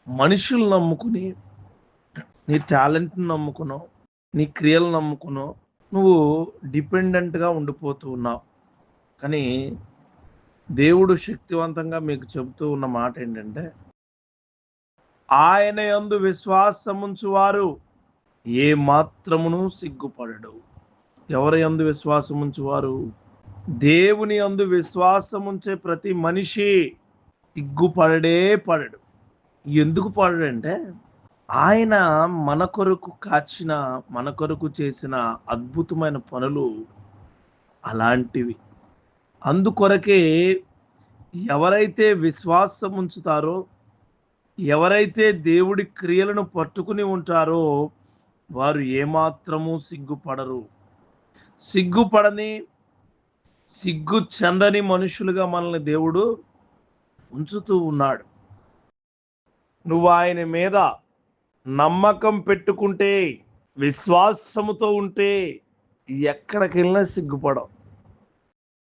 మనుషులు నమ్ముకుని, నీ టాలెంట్‌ని నమ్ముకునో, నీ క్రియలు నమ్ముకునో, నువ్వు డిపెండెంట్‌గా ఉండిపోతూ ఉన్నావు. కానీ దేవుడు శక్తివంతంగా మీకు చెబుతూ ఉన్న మాట ఏంటంటే, ఆయన యందు విశ్వాసముంచువారు ఏ మాత్రమును సిగ్గుపడడు. ఎవరి యందు విశ్వాసముంచువారు? దేవుని యందు విశ్వాసముంచే ప్రతి మనిషి సిగ్గుపడడే పడడు. ఎందుకు పడడంటే, ఆయన మన కొరకు కాచిన, మన కొరకు చేసిన అద్భుతమైన పనులు అలాంటివి. అందుకొరకే ఎవరైతే విశ్వాసం ఉంచుతారో, ఎవరైతే దేవుడి క్రియలను పట్టుకుని ఉంటారో, వారు ఏమాత్రము సిగ్గుపడరు. సిగ్గుపడని, సిగ్గు చెందని మనుషులుగా మనల్ని దేవుడు ఉంచుతూ ఉన్నాడు. నువ్వు ఆయన మీద నమ్మకం పెట్టుకుంటే, విశ్వాసముతో ఉంటే ఎక్కడికెళ్ళినా సిగ్గుపడవు.